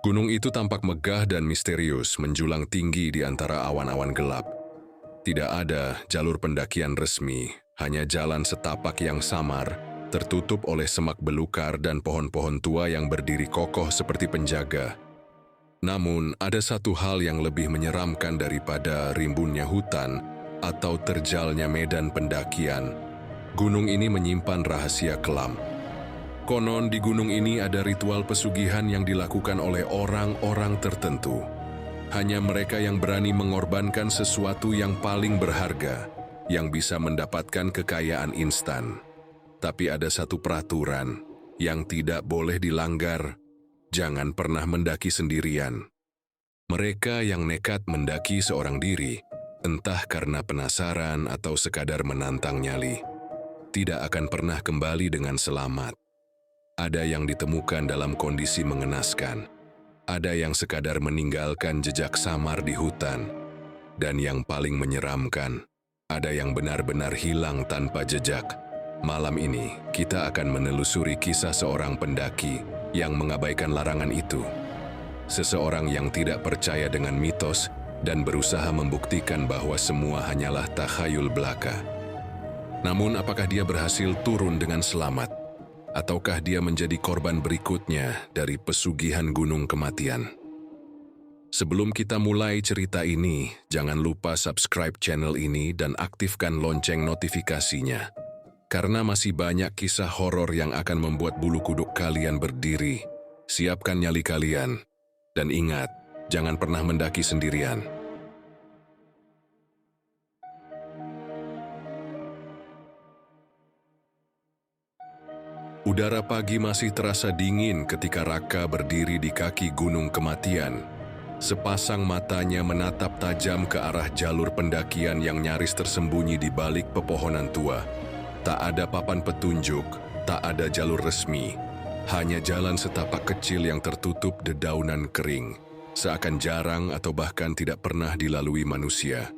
Gunung itu tampak megah dan misterius menjulang tinggi di antara awan-awan gelap. Tidak ada jalur pendakian resmi, hanya jalan setapak yang samar, tertutup oleh semak belukar dan pohon-pohon tua yang berdiri kokoh seperti penjaga. Namun, ada satu hal yang lebih menyeramkan daripada rimbunnya hutan atau terjalnya medan pendakian. Gunung ini menyimpan rahasia kelam. Konon di gunung ini ada ritual pesugihan yang dilakukan oleh orang-orang tertentu. Hanya mereka yang berani mengorbankan sesuatu yang paling berharga, yang bisa mendapatkan kekayaan instan. Tapi ada satu peraturan yang tidak boleh dilanggar. Jangan pernah mendaki sendirian. Mereka yang nekat mendaki seorang diri, entah karena penasaran atau sekadar menantang nyali, tidak akan pernah kembali dengan selamat. Ada yang ditemukan dalam kondisi mengenaskan, ada yang sekadar meninggalkan jejak samar di hutan, dan yang paling menyeramkan, ada yang benar-benar hilang tanpa jejak. Malam ini, kita akan menelusuri kisah seorang pendaki yang mengabaikan larangan itu. Seseorang yang tidak percaya dengan mitos dan berusaha membuktikan bahwa semua hanyalah takhayul belaka. Namun, apakah dia berhasil turun dengan selamat? Ataukah dia menjadi korban berikutnya dari pesugihan gunung kematian? Sebelum kita mulai cerita ini, jangan lupa subscribe channel ini dan aktifkan lonceng notifikasinya. Karena masih banyak kisah horor yang akan membuat bulu kuduk kalian berdiri. Siapkan nyali kalian. Dan ingat, jangan pernah mendaki sendirian. Udara pagi masih terasa dingin ketika Raka berdiri di kaki gunung kematian. Sepasang matanya menatap tajam ke arah jalur pendakian yang nyaris tersembunyi di balik pepohonan tua. Tak ada papan petunjuk, tak ada jalur resmi. Hanya jalan setapak kecil yang tertutup dedaunan kering, seakan jarang atau bahkan tidak pernah dilalui manusia.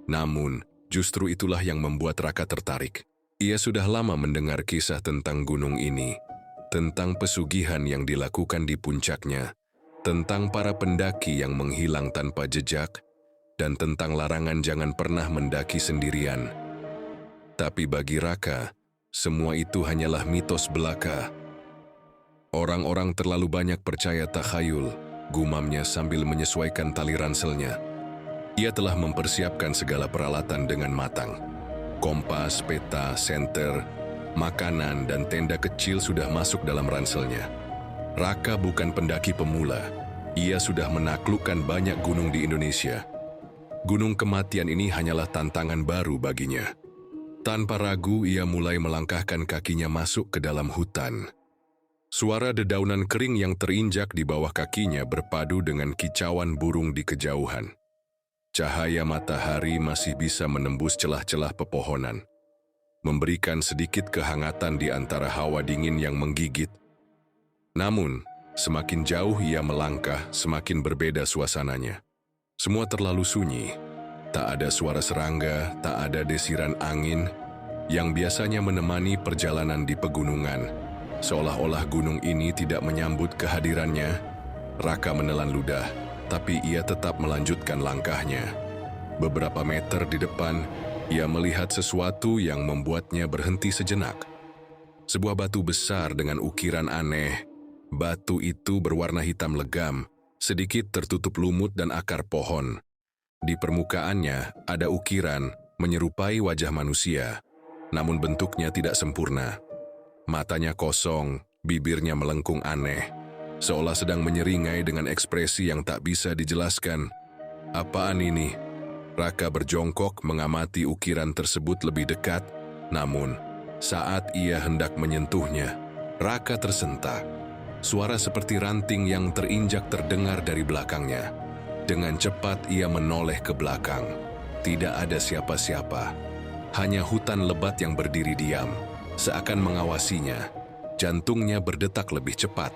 Namun, justru itulah yang membuat Raka tertarik. Ia sudah lama mendengar kisah tentang gunung ini, tentang pesugihan yang dilakukan di puncaknya, tentang para pendaki yang menghilang tanpa jejak, dan tentang larangan jangan pernah mendaki sendirian. Tapi bagi Raka, semua itu hanyalah mitos belaka. Orang-orang terlalu banyak percaya takhayul, gumamnya sambil menyesuaikan tali ranselnya. Ia telah mempersiapkan segala peralatan dengan matang. Kompas, peta, senter, makanan, dan tenda kecil sudah masuk dalam ranselnya. Raka bukan pendaki pemula. Ia sudah menaklukkan banyak gunung di Indonesia. Gunung kematian ini hanyalah tantangan baru baginya. Tanpa ragu, ia mulai melangkahkan kakinya masuk ke dalam hutan. Suara dedaunan kering yang terinjak di bawah kakinya berpadu dengan kicauan burung di kejauhan. Cahaya matahari masih bisa menembus celah-celah pepohonan, memberikan sedikit kehangatan di antara hawa dingin yang menggigit. Namun, semakin jauh ia melangkah, semakin berbeda suasananya. Semua terlalu sunyi, tak ada suara serangga, tak ada desiran angin yang biasanya menemani perjalanan di pegunungan. Seolah-olah gunung ini tidak menyambut kehadirannya. Raka menelan ludah, tapi ia tetap melanjutkan langkahnya. Beberapa meter di depan, ia melihat sesuatu yang membuatnya berhenti sejenak. Sebuah batu besar dengan ukiran aneh. Batu itu berwarna hitam legam, sedikit tertutup lumut dan akar pohon. Di permukaannya ada ukiran menyerupai wajah manusia, namun bentuknya tidak sempurna. Matanya kosong, bibirnya melengkung aneh, seolah sedang menyeringai dengan ekspresi yang tak bisa dijelaskan. Apaan ini? Raka berjongkok mengamati ukiran tersebut lebih dekat, namun saat ia hendak menyentuhnya, Raka tersentak. Suara seperti ranting yang terinjak terdengar dari belakangnya. Dengan cepat ia menoleh ke belakang. Tidak ada siapa-siapa, hanya hutan lebat yang berdiri diam, seakan mengawasinya. Jantungnya berdetak lebih cepat,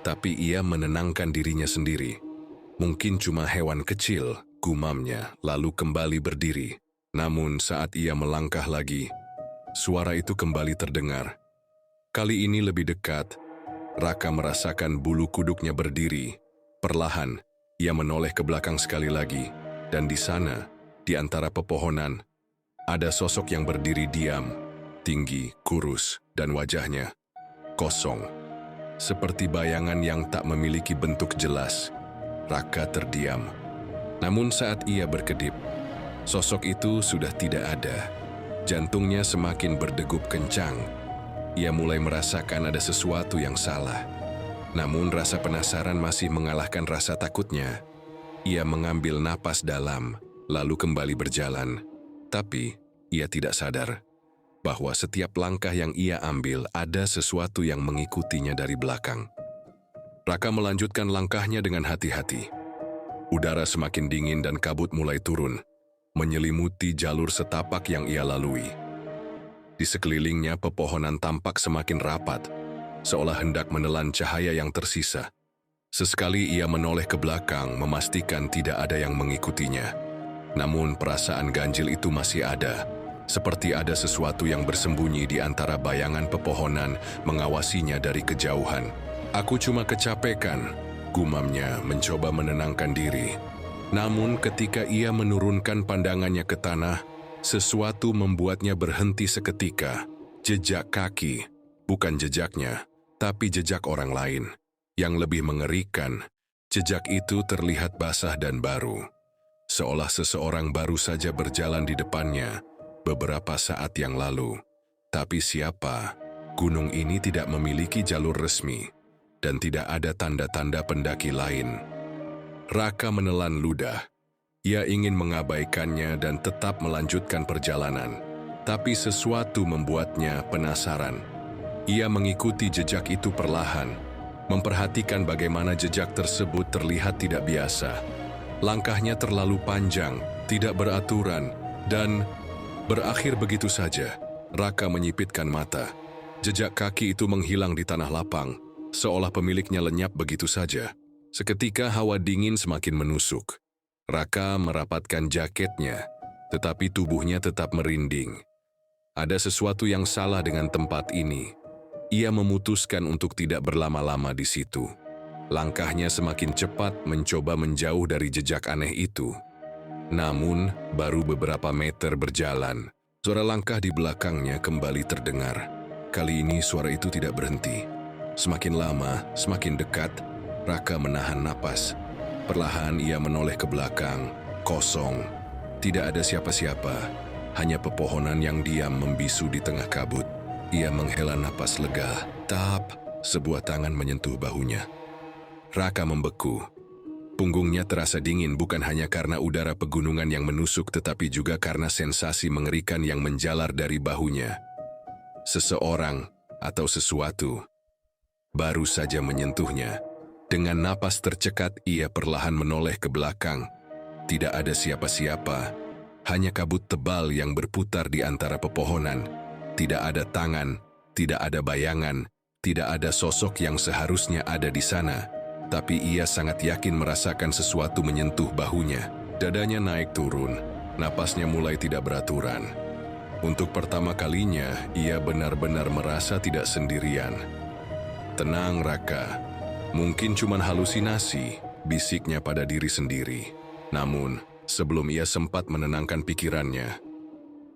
tapi ia menenangkan dirinya sendiri. Mungkin cuma hewan kecil, gumamnya, lalu kembali berdiri. Namun saat ia melangkah lagi, suara itu kembali terdengar. Kali ini lebih dekat. Raka merasakan bulu kuduknya berdiri. Perlahan, ia menoleh ke belakang sekali lagi, dan di sana, di antara pepohonan, ada sosok yang berdiri diam, tinggi, kurus, dan wajahnya kosong. Seperti bayangan yang tak memiliki bentuk jelas, Raka terdiam. Namun saat ia berkedip, sosok itu sudah tidak ada. Jantungnya semakin berdegup kencang. Ia mulai merasakan ada sesuatu yang salah. Namun rasa penasaran masih mengalahkan rasa takutnya. Ia mengambil napas dalam, lalu kembali berjalan. Tapi ia tidak sadar bahwa setiap langkah yang ia ambil ada sesuatu yang mengikutinya dari belakang. Raka melanjutkan langkahnya dengan hati-hati. Udara semakin dingin dan kabut mulai turun, menyelimuti jalur setapak yang ia lalui. Di sekelilingnya pepohonan tampak semakin rapat, seolah hendak menelan cahaya yang tersisa. Sesekali ia menoleh ke belakang memastikan tidak ada yang mengikutinya. Namun perasaan ganjil itu masih ada, seperti ada sesuatu yang bersembunyi di antara bayangan pepohonan mengawasinya dari kejauhan. "Aku cuma kecapekan," gumamnya mencoba menenangkan diri. Namun ketika ia menurunkan pandangannya ke tanah, sesuatu membuatnya berhenti seketika. Jejak kaki, bukan jejaknya, tapi jejak orang lain. Yang lebih mengerikan, jejak itu terlihat basah dan baru. Seolah seseorang baru saja berjalan di depannya beberapa saat yang lalu. Tapi siapa? Gunung ini tidak memiliki jalur resmi, dan tidak ada tanda-tanda pendaki lain. Raka menelan ludah. Ia ingin mengabaikannya dan tetap melanjutkan perjalanan. Tapi sesuatu membuatnya penasaran. Ia mengikuti jejak itu perlahan, memperhatikan bagaimana jejak tersebut terlihat tidak biasa. Langkahnya terlalu panjang, tidak beraturan, dan berakhir begitu saja. Raka menyipitkan mata. Jejak kaki itu menghilang di tanah lapang, seolah pemiliknya lenyap begitu saja. Seketika hawa dingin semakin menusuk. Raka merapatkan jaketnya, tetapi tubuhnya tetap merinding. Ada sesuatu yang salah dengan tempat ini. Ia memutuskan untuk tidak berlama-lama di situ. Langkahnya semakin cepat mencoba menjauh dari jejak aneh itu. Namun, baru beberapa meter berjalan, suara langkah di belakangnya kembali terdengar. Kali ini suara itu tidak berhenti. Semakin lama, semakin dekat, Raka menahan napas. Perlahan ia menoleh ke belakang, kosong. Tidak ada siapa-siapa, hanya pepohonan yang diam membisu di tengah kabut. Ia menghela napas lega. Tap, sebuah tangan menyentuh bahunya. Raka membeku. Punggungnya terasa dingin bukan hanya karena udara pegunungan yang menusuk, tetapi juga karena sensasi mengerikan yang menjalar dari bahunya. Seseorang atau sesuatu baru saja menyentuhnya. Dengan napas tercekat, ia perlahan menoleh ke belakang. Tidak ada siapa-siapa, hanya kabut tebal yang berputar di antara pepohonan. Tidak ada tangan, tidak ada bayangan, tidak ada sosok yang seharusnya ada di sana. Tapi ia sangat yakin merasakan sesuatu menyentuh bahunya. Dadanya naik turun, napasnya mulai tidak beraturan. Untuk pertama kalinya, ia benar-benar merasa tidak sendirian. "Tenang, Raka. Mungkin cuma halusinasi," bisiknya pada diri sendiri. Namun, sebelum ia sempat menenangkan pikirannya,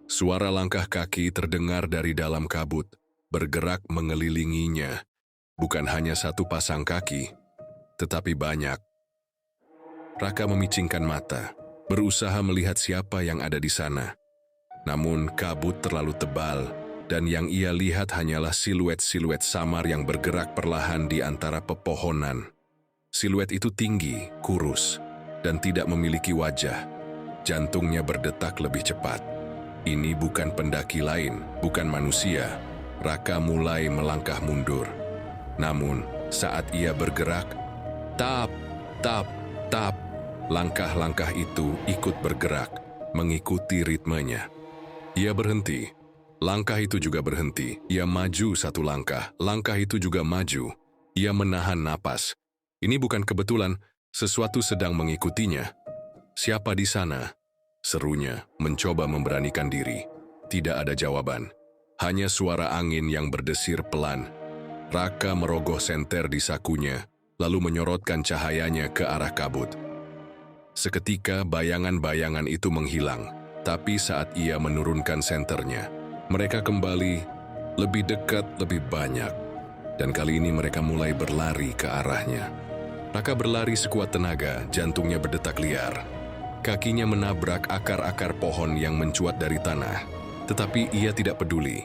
suara langkah kaki terdengar dari dalam kabut, bergerak mengelilinginya. Bukan hanya satu pasang kaki, tetapi banyak. Raka memicingkan mata, berusaha melihat siapa yang ada di sana. Namun kabut terlalu tebal, dan yang ia lihat hanyalah siluet-siluet samar yang bergerak perlahan di antara pepohonan. Siluet itu tinggi, kurus, dan tidak memiliki wajah. Jantungnya berdetak lebih cepat. Ini bukan pendaki lain, bukan manusia. Raka mulai melangkah mundur. Namun, saat ia bergerak, tap, tap, tap, langkah-langkah itu ikut bergerak, mengikuti ritmenya. Ia berhenti. Langkah itu juga berhenti. Ia maju satu langkah. Langkah itu juga maju. Ia menahan napas. Ini bukan kebetulan, sesuatu sedang mengikutinya. "Siapa di sana?" serunya, mencoba memberanikan diri. Tidak ada jawaban. Hanya suara angin yang berdesir pelan. Raka merogoh senter di sakunya, lalu menyorotkan cahayanya ke arah kabut. Seketika bayangan-bayangan itu menghilang, tapi saat ia menurunkan senternya, mereka kembali lebih dekat, lebih banyak. Dan kali ini mereka mulai berlari ke arahnya. Raka berlari sekuat tenaga, jantungnya berdetak liar. Kakinya menabrak akar-akar pohon yang mencuat dari tanah. Tetapi ia tidak peduli.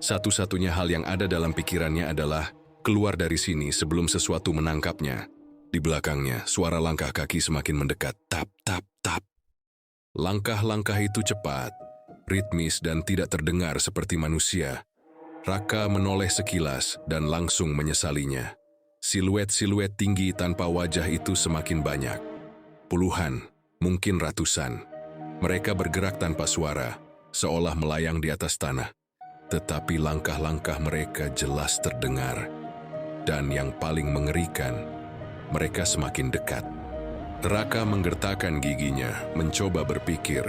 Satu-satunya hal yang ada dalam pikirannya adalah keluar dari sini sebelum sesuatu menangkapnya. Di belakangnya, suara langkah kaki semakin mendekat. Tap, tap, tap. Langkah-langkah itu cepat, ritmis dan tidak terdengar seperti manusia. Raka menoleh sekilas dan langsung menyesalinya. Siluet-siluet tinggi tanpa wajah itu semakin banyak. Puluhan, mungkin ratusan. Mereka bergerak tanpa suara, seolah melayang di atas tanah. Tetapi langkah-langkah mereka jelas terdengar. Dan yang paling mengerikan, mereka semakin dekat. Raka menggertakkan giginya, mencoba berpikir.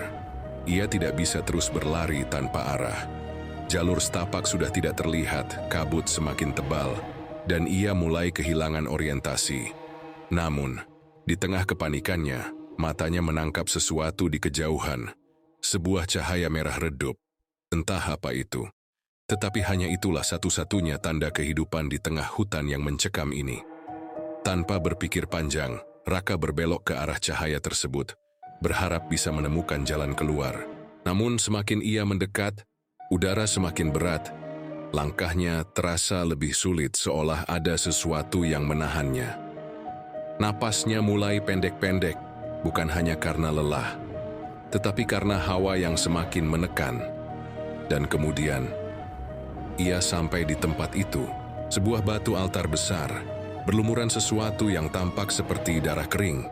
Ia tidak bisa terus berlari tanpa arah. Jalur setapak sudah tidak terlihat, kabut semakin tebal, dan ia mulai kehilangan orientasi. Namun, di tengah kepanikannya, matanya menangkap sesuatu di kejauhan. Sebuah cahaya merah redup. Entah apa itu. Tetapi hanya itulah satu-satunya tanda kehidupan di tengah hutan yang mencekam ini. Tanpa berpikir panjang, Raka berbelok ke arah cahaya tersebut, berharap bisa menemukan jalan keluar. Namun semakin ia mendekat, udara semakin berat. Langkahnya terasa lebih sulit, seolah ada sesuatu yang menahannya. Napasnya mulai pendek-pendek. Bukan hanya karena lelah, tetapi karena hawa yang semakin menekan. Dan kemudian, ia sampai di tempat itu, sebuah batu altar besar, berlumuran sesuatu yang tampak seperti darah kering.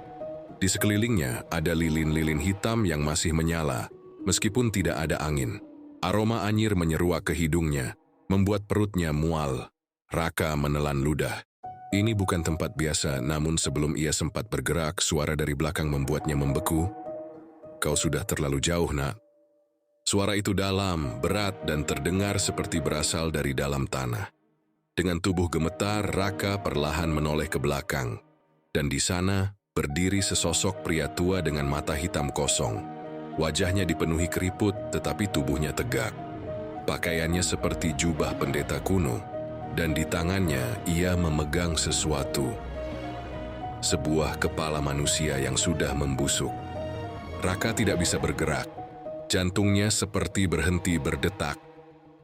Di sekelilingnya ada lilin-lilin hitam yang masih menyala, meskipun tidak ada angin. Aroma anyir menyeruak ke hidungnya, membuat perutnya mual. Raka menelan ludah. Ini bukan tempat biasa, namun sebelum ia sempat bergerak, suara dari belakang membuatnya membeku. Kau sudah terlalu jauh, nak. Suara itu dalam, berat, dan terdengar seperti berasal dari dalam tanah. Dengan tubuh gemetar, Raka perlahan menoleh ke belakang. Dan di sana, berdiri sesosok pria tua dengan mata hitam kosong. Wajahnya dipenuhi keriput, tetapi tubuhnya tegak. Pakaiannya seperti jubah pendeta kuno. Dan di tangannya ia memegang sesuatu. Sebuah kepala manusia yang sudah membusuk. Raka tidak bisa bergerak. Jantungnya seperti berhenti berdetak.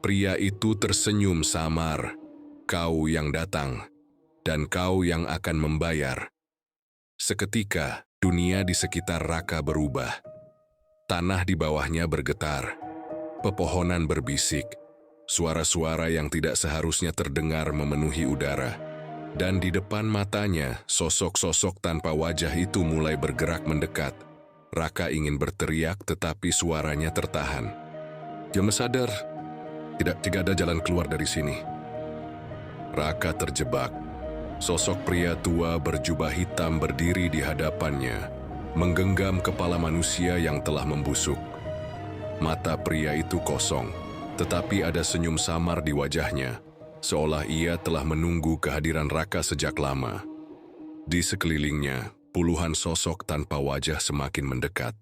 Pria itu tersenyum samar. Kau yang datang, dan kau yang akan membayar. Seketika, dunia di sekitar Raka berubah. Tanah di bawahnya bergetar. Pepohonan berbisik. Suara-suara yang tidak seharusnya terdengar memenuhi udara. Dan di depan matanya, sosok-sosok tanpa wajah itu mulai bergerak mendekat. Raka ingin berteriak, tetapi suaranya tertahan. Jangan sadar, tidak ada jalan keluar dari sini. Raka terjebak. Sosok pria tua berjubah hitam berdiri di hadapannya, menggenggam kepala manusia yang telah membusuk. Mata pria itu kosong. Tetapi ada senyum samar di wajahnya, seolah ia telah menunggu kehadiran Raka sejak lama. Di sekelilingnya, puluhan sosok tanpa wajah semakin mendekat.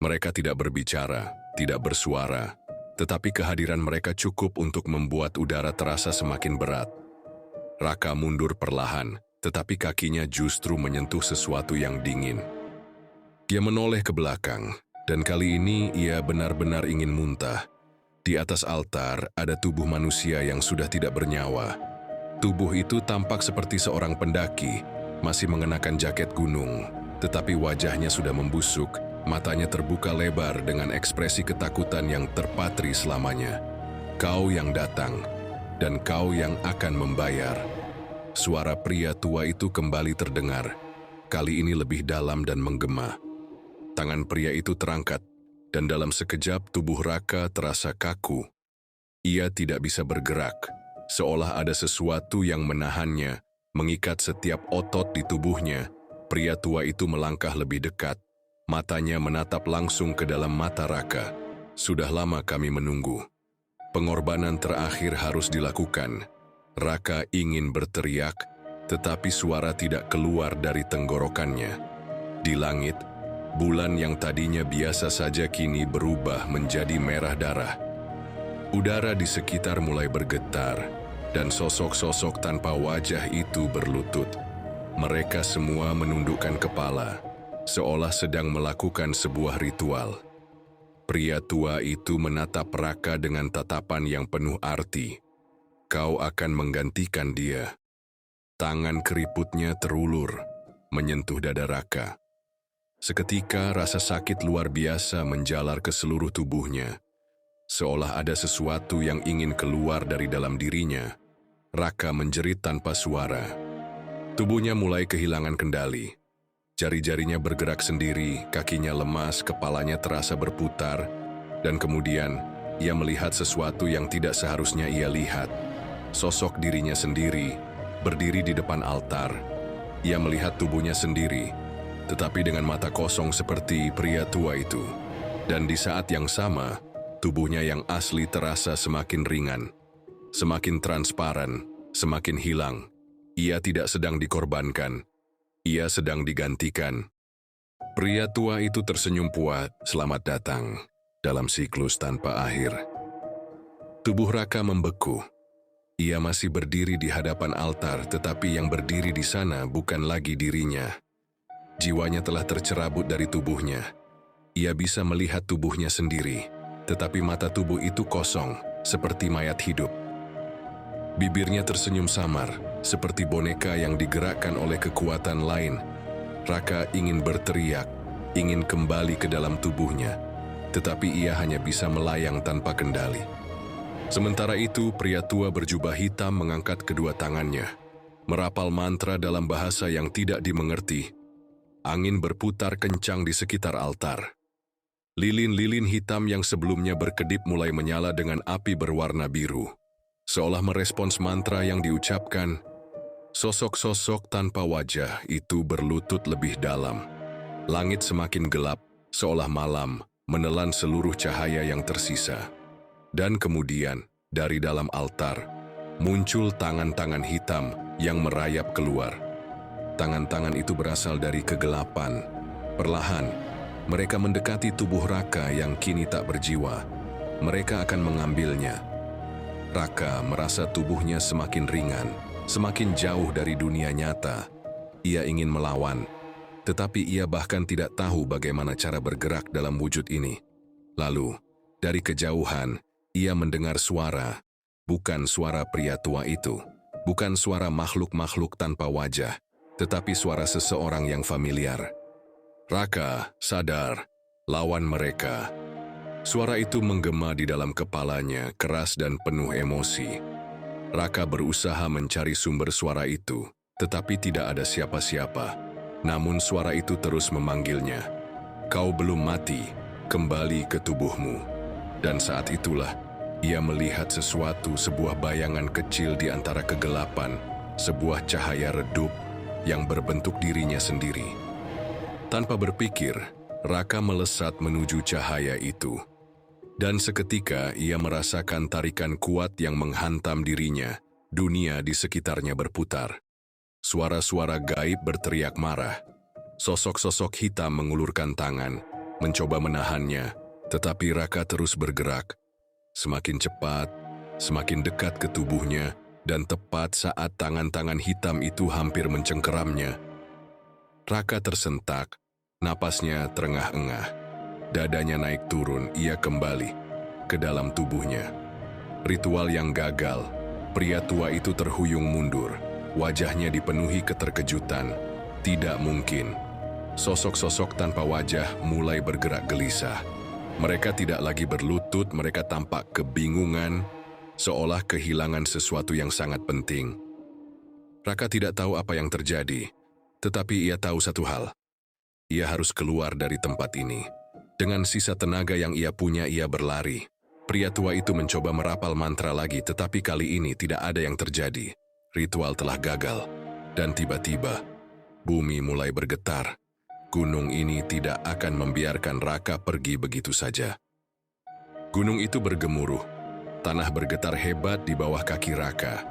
Mereka tidak berbicara, tidak bersuara, tetapi kehadiran mereka cukup untuk membuat udara terasa semakin berat. Raka mundur perlahan, tetapi kakinya justru menyentuh sesuatu yang dingin. Dia menoleh ke belakang, dan kali ini ia benar-benar ingin muntah. Di atas altar ada tubuh manusia yang sudah tidak bernyawa. Tubuh itu tampak seperti seorang pendaki, masih mengenakan jaket gunung, tetapi wajahnya sudah membusuk, matanya terbuka lebar dengan ekspresi ketakutan yang terpatri selamanya. Kau yang datang, dan kau yang akan membayar. Suara pria tua itu kembali terdengar, kali ini lebih dalam dan menggema. Tangan pria itu terangkat, dan dalam sekejap tubuh Raka terasa kaku. Ia tidak bisa bergerak, seolah ada sesuatu yang menahannya, mengikat setiap otot di tubuhnya. Pria tua itu melangkah lebih dekat, matanya menatap langsung ke dalam mata Raka. Sudah lama kami menunggu. Pengorbanan terakhir harus dilakukan. Raka ingin berteriak, tetapi suara tidak keluar dari tenggorokannya. Di langit, bulan yang tadinya biasa saja kini berubah menjadi merah darah. Udara di sekitar mulai bergetar, dan sosok-sosok tanpa wajah itu berlutut. Mereka semua menundukkan kepala, seolah sedang melakukan sebuah ritual. Pria tua itu menatap Raka dengan tatapan yang penuh arti. Kau akan menggantikan dia. Tangan keriputnya terulur, menyentuh dada Raka. Seketika rasa sakit luar biasa menjalar ke seluruh tubuhnya. Seolah ada sesuatu yang ingin keluar dari dalam dirinya. Raka menjerit tanpa suara. Tubuhnya mulai kehilangan kendali. Jari-jarinya bergerak sendiri, kakinya lemas, kepalanya terasa berputar, dan kemudian ia melihat sesuatu yang tidak seharusnya ia lihat. Sosok dirinya sendiri, berdiri di depan altar. Ia melihat tubuhnya sendiri, tetapi dengan mata kosong seperti pria tua itu. Dan di saat yang sama, tubuhnya yang asli terasa semakin ringan, semakin transparan, semakin hilang. Ia tidak sedang dikorbankan. Ia sedang digantikan. Pria tua itu tersenyum puas, selamat datang dalam siklus tanpa akhir. Tubuh Raka membeku. Ia masih berdiri di hadapan altar, tetapi yang berdiri di sana bukan lagi dirinya. Jiwanya telah tercerabut dari tubuhnya. Ia bisa melihat tubuhnya sendiri, tetapi mata tubuh itu kosong, seperti mayat hidup. Bibirnya tersenyum samar, seperti boneka yang digerakkan oleh kekuatan lain. Raka ingin berteriak, ingin kembali ke dalam tubuhnya, tetapi ia hanya bisa melayang tanpa kendali. Sementara itu, pria tua berjubah hitam mengangkat kedua tangannya, merapal mantra dalam bahasa yang tidak dimengerti. Angin berputar kencang di sekitar altar. Lilin-lilin hitam yang sebelumnya berkedip mulai menyala dengan api berwarna biru. Seolah merespons mantra yang diucapkan, sosok-sosok tanpa wajah itu berlutut lebih dalam. Langit semakin gelap, seolah malam menelan seluruh cahaya yang tersisa. Dan kemudian, dari dalam altar, muncul tangan-tangan hitam yang merayap keluar. Tangan-tangan itu berasal dari kegelapan. Perlahan, mereka mendekati tubuh Raka yang kini tak berjiwa. Mereka akan mengambilnya. Raka merasa tubuhnya semakin ringan, semakin jauh dari dunia nyata. Ia ingin melawan, tetapi ia bahkan tidak tahu bagaimana cara bergerak dalam wujud ini. Lalu, dari kejauhan, ia mendengar suara, bukan suara pria tua itu, bukan suara makhluk-makhluk tanpa wajah, tetapi suara seseorang yang familiar. Raka, sadar, lawan mereka. Suara itu menggema di dalam kepalanya, keras dan penuh emosi. Raka berusaha mencari sumber suara itu, tetapi tidak ada siapa-siapa. Namun suara itu terus memanggilnya. Kau belum mati, kembali ke tubuhmu. Dan saat itulah, ia melihat sesuatu, sebuah bayangan kecil di antara kegelapan, sebuah cahaya redup yang berbentuk dirinya sendiri. Tanpa berpikir, Raka melesat menuju cahaya itu. Dan seketika ia merasakan tarikan kuat yang menghantam dirinya. Dunia di sekitarnya berputar. Suara-suara gaib berteriak marah. Sosok-sosok hitam mengulurkan tangan, mencoba menahannya, tetapi Raka terus bergerak. Semakin cepat, semakin dekat ke tubuhnya, dan tepat saat tangan-tangan hitam itu hampir mencengkeramnya. Raka tersentak, napasnya terengah-engah. Dadanya naik turun, ia kembali ke dalam tubuhnya. Ritual yang gagal, pria tua itu terhuyung mundur. Wajahnya dipenuhi keterkejutan. Tidak mungkin. Sosok-sosok tanpa wajah mulai bergerak gelisah. Mereka tidak lagi berlutut, mereka tampak kebingungan, seolah kehilangan sesuatu yang sangat penting. Raka tidak tahu apa yang terjadi, tetapi ia tahu satu hal. Ia harus keluar dari tempat ini. Dengan sisa tenaga yang ia punya, ia berlari. Pria tua itu mencoba merapal mantra lagi, tetapi kali ini tidak ada yang terjadi. Ritual telah gagal. Dan tiba-tiba, bumi mulai bergetar. Gunung ini tidak akan membiarkan Raka pergi begitu saja. Gunung itu bergemuruh. Tanah bergetar hebat di bawah kaki Raka.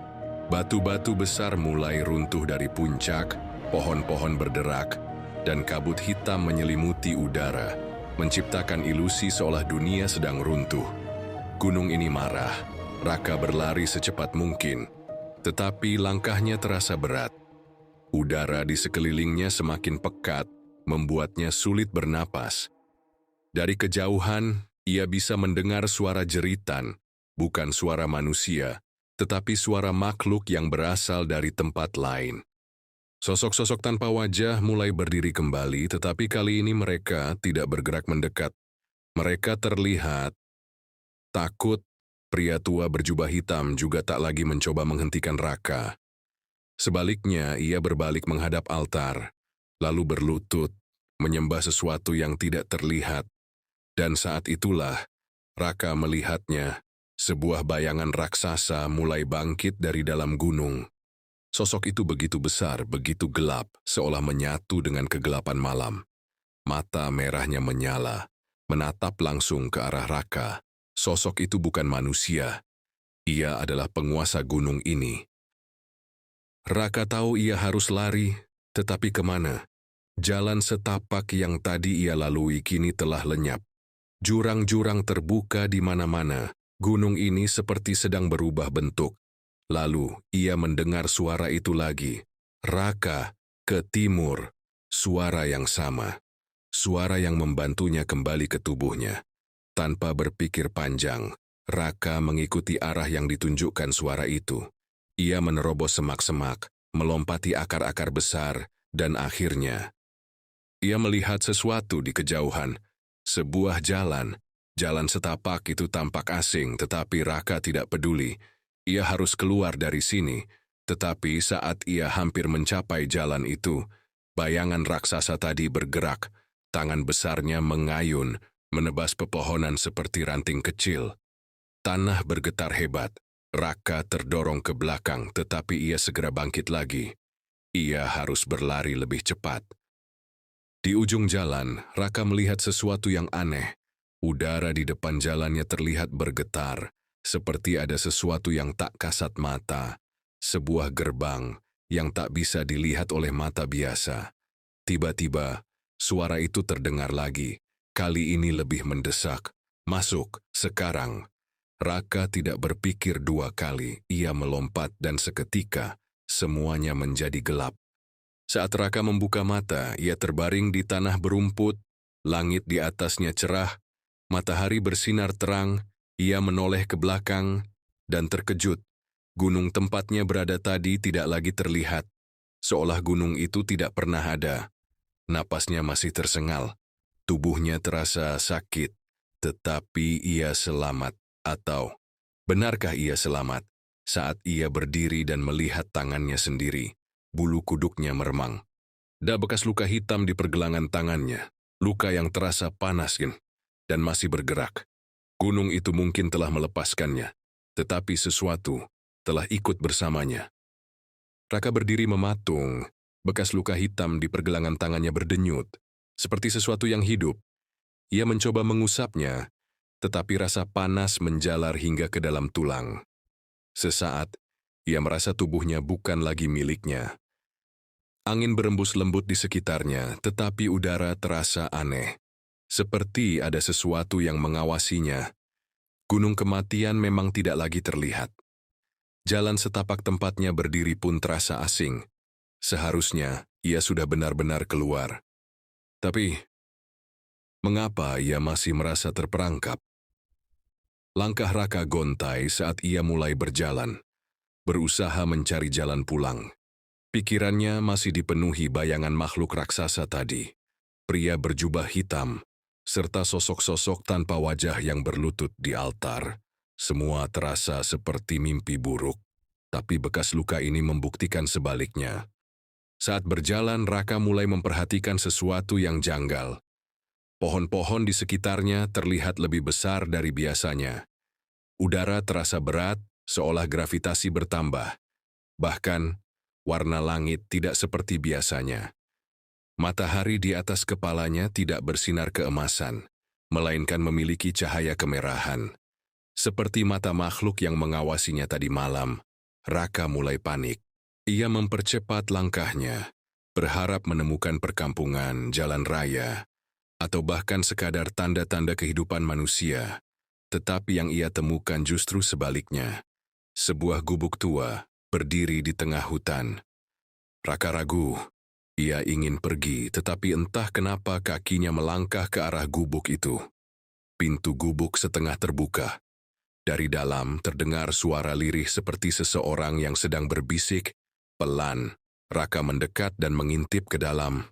Batu-batu besar mulai runtuh dari puncak, pohon-pohon berderak, dan kabut hitam menyelimuti udara, menciptakan ilusi seolah dunia sedang runtuh. Gunung ini marah, Raka berlari secepat mungkin, tetapi langkahnya terasa berat. Udara di sekelilingnya semakin pekat, membuatnya sulit bernapas. Dari kejauhan, ia bisa mendengar suara jeritan, bukan suara manusia, tetapi suara makhluk yang berasal dari tempat lain. Sosok-sosok tanpa wajah mulai berdiri kembali, tetapi kali ini mereka tidak bergerak mendekat. Mereka terlihat takut. Pria tua berjubah hitam juga tak lagi mencoba menghentikan Raka. Sebaliknya, ia berbalik menghadap altar, lalu berlutut, menyembah sesuatu yang tidak terlihat. Dan saat itulah, Raka melihatnya, sebuah bayangan raksasa mulai bangkit dari dalam gunung. Sosok itu begitu besar, begitu gelap, seolah menyatu dengan kegelapan malam. Mata merahnya menyala, menatap langsung ke arah Raka. Sosok itu bukan manusia. Ia adalah penguasa gunung ini. Raka tahu ia harus lari, tetapi kemana? Jalan setapak yang tadi ia lalui kini telah lenyap. Jurang-jurang terbuka di mana-mana. Gunung ini seperti sedang berubah bentuk. Lalu ia mendengar suara itu lagi. Raka, ke timur. Suara yang sama. Suara yang membantunya kembali ke tubuhnya. Tanpa berpikir panjang, Raka mengikuti arah yang ditunjukkan suara itu. Ia menerobos semak-semak, melompati akar-akar besar, dan akhirnya ia melihat sesuatu di kejauhan. Sebuah jalan. Jalan setapak itu tampak asing, tetapi Raka tidak peduli. Ia harus keluar dari sini. Tetapi saat ia hampir mencapai jalan itu, bayangan raksasa tadi bergerak. Tangan besarnya mengayun, menebas pepohonan seperti ranting kecil. Tanah bergetar hebat. Raka terdorong ke belakang, tetapi ia segera bangkit lagi. Ia harus berlari lebih cepat. Di ujung jalan, Raka melihat sesuatu yang aneh. Udara di depan jalannya terlihat bergetar, seperti ada sesuatu yang tak kasat mata. Sebuah gerbang yang tak bisa dilihat oleh mata biasa. Tiba-tiba, suara itu terdengar lagi. Kali ini lebih mendesak. Masuk, sekarang. Raka tidak berpikir dua kali. Ia melompat dan seketika, semuanya menjadi gelap. Saat Raka membuka mata, ia terbaring di tanah berumput. Langit di atasnya cerah. Matahari bersinar terang. Ia menoleh ke belakang dan terkejut. Gunung tempatnya berada tadi tidak lagi terlihat. Seolah gunung itu tidak pernah ada. Napasnya masih tersengal. Tubuhnya terasa sakit, tetapi ia selamat. Atau, benarkah ia selamat? Saat ia berdiri dan melihat tangannya sendiri, bulu kuduknya meremang. Ada bekas luka hitam di pergelangan tangannya, luka yang terasa panas dan masih bergerak. Gunung itu mungkin telah melepaskannya, tetapi sesuatu telah ikut bersamanya. Raka berdiri mematung, bekas luka hitam di pergelangan tangannya berdenyut, seperti sesuatu yang hidup. Ia mencoba mengusapnya, tetapi rasa panas menjalar hingga ke dalam tulang. Sesaat, ia merasa tubuhnya bukan lagi miliknya. Angin berembus lembut di sekitarnya, tetapi udara terasa aneh. Seperti ada sesuatu yang mengawasinya. Gunung kematian memang tidak lagi terlihat. Jalan setapak tempatnya berdiri pun terasa asing. Seharusnya ia sudah benar-benar keluar. Tapi, mengapa ia masih merasa terperangkap? Langkah Raka gontai saat ia mulai berjalan, berusaha mencari jalan pulang. Pikirannya masih dipenuhi bayangan makhluk raksasa tadi, pria berjubah hitam, serta sosok-sosok tanpa wajah yang berlutut di altar. Semua terasa seperti mimpi buruk, tapi bekas luka ini membuktikan sebaliknya. Saat berjalan, Raka mulai memperhatikan sesuatu yang janggal. Pohon-pohon di sekitarnya terlihat lebih besar dari biasanya. Udara terasa berat, seolah gravitasi bertambah. Bahkan, warna langit tidak seperti biasanya. Matahari di atas kepalanya tidak bersinar keemasan, melainkan memiliki cahaya kemerahan. Seperti mata makhluk yang mengawasinya tadi malam. Raka mulai panik. Ia mempercepat langkahnya, berharap menemukan perkampungan, jalan raya, atau bahkan sekadar tanda-tanda kehidupan manusia. Tetapi yang ia temukan justru sebaliknya. Sebuah gubuk tua berdiri di tengah hutan. Raka ragu. Ia ingin pergi, tetapi entah kenapa kakinya melangkah ke arah gubuk itu. Pintu gubuk setengah terbuka. Dari dalam terdengar suara lirih seperti seseorang yang sedang berbisik. Pelan, Raka mendekat dan mengintip ke dalam.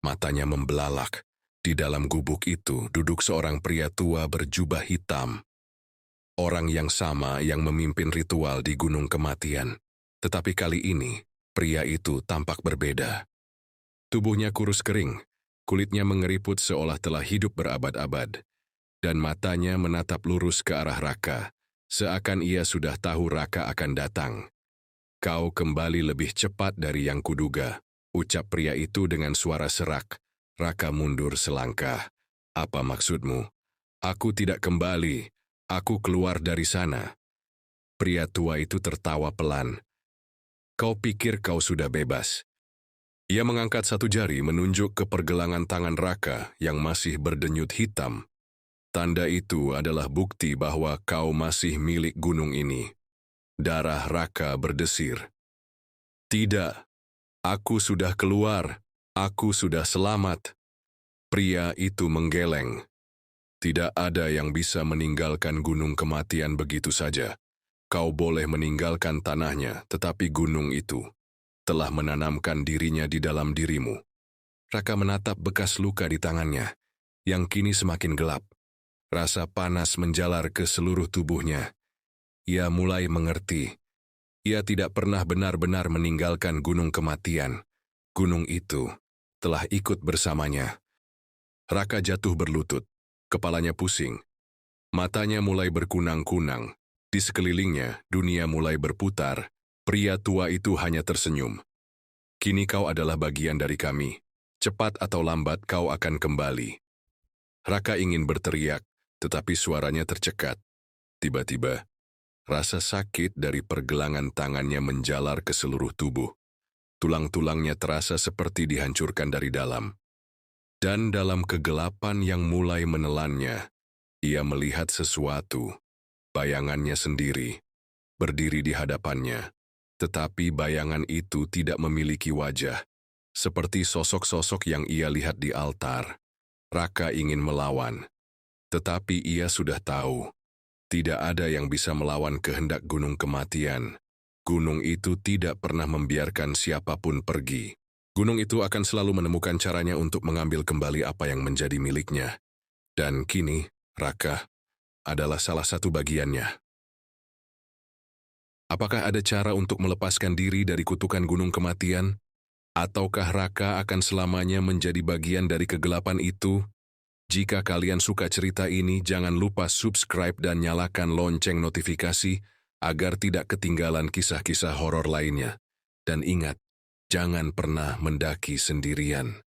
Matanya membelalak. Di dalam gubuk itu duduk seorang pria tua berjubah hitam. Orang yang sama yang memimpin ritual di Gunung Kematian. Tetapi kali ini, pria itu tampak berbeda. Tubuhnya kurus kering, kulitnya mengeriput seolah telah hidup berabad-abad, dan matanya menatap lurus ke arah Raka, seakan ia sudah tahu Raka akan datang. "Kau kembali lebih cepat dari yang kuduga," ucap pria itu dengan suara serak. Raka mundur selangkah. "Apa maksudmu?" "Aku tidak kembali, aku keluar dari sana." Pria tua itu tertawa pelan. "Kau pikir kau sudah bebas?" Ia mengangkat satu jari menunjuk ke pergelangan tangan Raka yang masih berdenyut hitam. "Tanda itu adalah bukti bahwa kau masih milik gunung ini." Darah Raka berdesir. "Tidak, aku sudah keluar, aku sudah selamat." Pria itu menggeleng. "Tidak ada yang bisa meninggalkan Gunung Kematian begitu saja. Kau boleh meninggalkan tanahnya, tetapi gunung itu telah menanamkan dirinya di dalam dirimu." Raka menatap bekas luka di tangannya, yang kini semakin gelap. Rasa panas menjalar ke seluruh tubuhnya. Ia mulai mengerti. Ia tidak pernah benar-benar meninggalkan Gunung Kematian. Gunung itu telah ikut bersamanya. Raka jatuh berlutut, kepalanya pusing. Matanya mulai berkunang-kunang. Di sekelilingnya, dunia mulai berputar. Pria tua itu hanya tersenyum. "Kini kau adalah bagian dari kami. Cepat atau lambat kau akan kembali." Raka ingin berteriak, tetapi suaranya tercekat. Tiba-tiba, rasa sakit dari pergelangan tangannya menjalar ke seluruh tubuh. Tulang-tulangnya terasa seperti dihancurkan dari dalam. Dan dalam kegelapan yang mulai menelannya, ia melihat sesuatu, bayangannya sendiri, berdiri di hadapannya. Tetapi bayangan itu tidak memiliki wajah, seperti sosok-sosok yang ia lihat di altar. Raka ingin melawan, tetapi ia sudah tahu, tidak ada yang bisa melawan kehendak Gunung Kematian. Gunung itu tidak pernah membiarkan siapapun pergi. Gunung itu akan selalu menemukan caranya untuk mengambil kembali apa yang menjadi miliknya. Dan kini, Raka adalah salah satu bagiannya. Apakah ada cara untuk melepaskan diri dari kutukan Gunung Kematian? Ataukah Raka akan selamanya menjadi bagian dari kegelapan itu? Jika kalian suka cerita ini, jangan lupa subscribe dan nyalakan lonceng notifikasi agar tidak ketinggalan kisah-kisah horor lainnya. Dan ingat, jangan pernah mendaki sendirian.